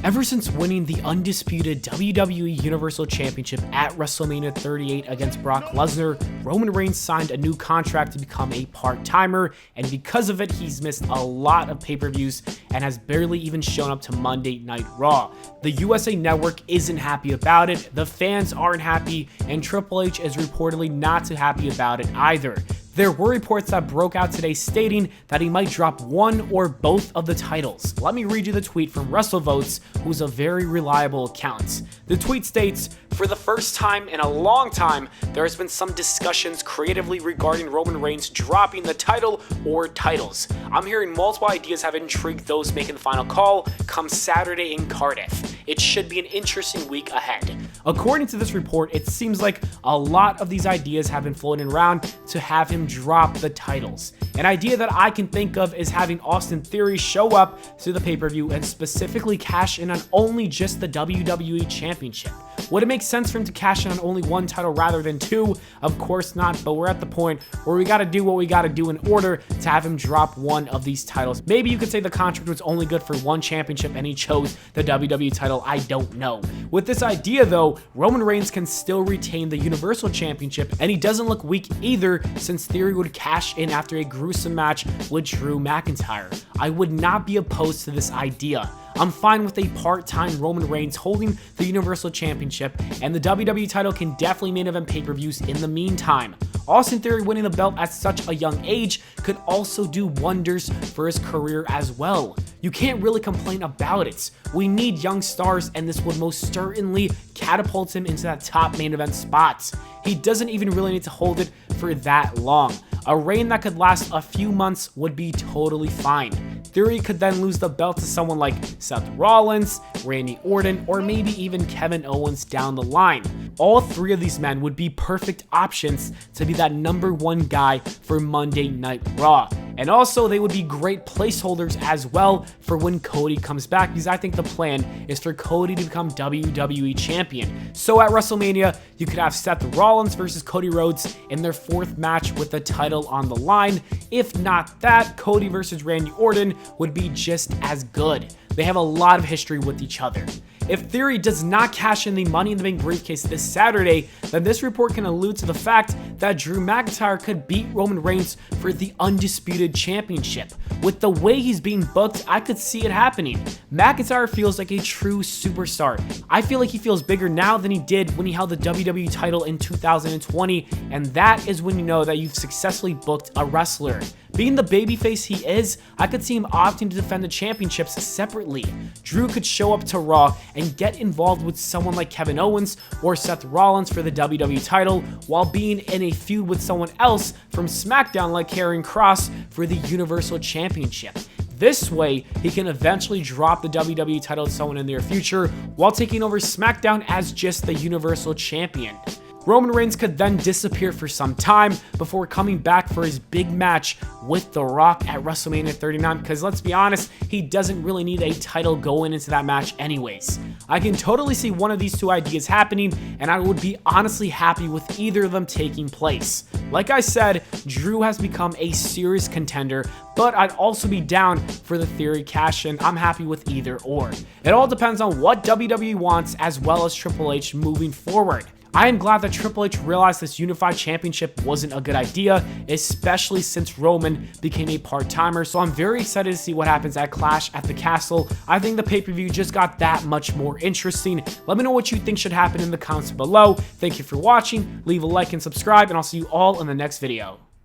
Ever since winning the undisputed WWE Universal Championship at WrestleMania 38 against Brock Lesnar, Roman Reigns signed a new contract to become a part-timer, and because of it, he's missed a lot of pay-per-views and has barely even shown up to Monday Night Raw. The USA Network isn't happy about it, the fans aren't happy, and Triple H is reportedly not too happy about it either. There were reports that broke out today stating that he might drop one or both of the titles. Let me read you the tweet from WrestleVotes, who's a very reliable account. The tweet states, "For the first time in a long time, there has been some discussions creatively regarding Roman Reigns dropping the title or titles. I'm hearing multiple ideas have intrigued those making the final call come Saturday in Cardiff. It should be an interesting week ahead." According to this report, it seems like a lot of these ideas have been floating around to have him drop the titles. An idea that I can think of is having Austin Theory show up to the pay-per-view and specifically cash in on only just the WWE Championship. Would it make sense for him to cash in on only one title rather than two? Of course not, but we're at the point where we gotta do what we gotta do in order to have him drop one of these titles. Maybe you could say the contract was only good for one championship and he chose the WWE title, I don't know. With this idea though, Roman Reigns can still retain the Universal Championship, and he doesn't look weak either, since Theory would cash in after a gruesome match with Drew McIntyre. I would not be opposed to this idea. I'm fine with a part-time Roman Reigns holding the Universal Championship, and the WWE title can definitely main event pay-per-views in the meantime. Austin Theory winning the belt at such a young age could also do wonders for his career as well. You can't really complain about it. We need young stars, and this would most certainly catapult him into that top main event spot. He doesn't even really need to hold it for that long. A reign that could last a few months would be totally fine. Theory could then lose the belt to someone like Seth Rollins, Randy Orton, or maybe even Kevin Owens down the line. All three of these men would be perfect options to be that #1 guy for Monday Night Raw. And also, they would be great placeholders as well for when Cody comes back, because I think the plan is for Cody to become WWE Champion. So at WrestleMania, you could have Seth Rollins versus Cody Rhodes in their 4th match with the title on the line. If not that, Cody versus Randy Orton would be just as good. They have a lot of history with each other. If Theory does not cash in the Money in the Bank briefcase this Saturday, then this report can allude to the fact that Drew McIntyre could beat Roman Reigns for the Undisputed Championship. With the way he's being booked, I could see it happening. McIntyre feels like a true superstar. I feel like he feels bigger now than he did when he held the WWE title in 2020, and that is when you know that you've successfully booked a wrestler. Being the babyface he is, I could see him opting to defend the championships separately. Drew could show up to Raw and get involved with someone like Kevin Owens or Seth Rollins for the WWE title, while being in a feud with someone else from SmackDown like Karrion Kross for the Universal Championship. This way, he can eventually drop the WWE title to someone in the near future while taking over SmackDown as just the Universal Champion. Roman Reigns could then disappear for some time before coming back for his big match with The Rock at WrestleMania 39, because let's be honest, he doesn't really need a title going into that match anyways. I can totally see one of these two ideas happening, and I would be honestly happy with either of them taking place. Like I said, Drew has become a serious contender, but I'd also be down for the Theory cash in. I'm happy with either or. It all depends on what WWE wants as well as Triple H moving forward. I am glad that Triple H realized this unified championship wasn't a good idea, especially since Roman became a part-timer, so I'm very excited to see what happens at Clash at the Castle. I think the pay-per-view just got that much more interesting. Let me know what you think should happen in the comments below. Thank you for watching, leave a like and subscribe, and I'll see you all in the next video.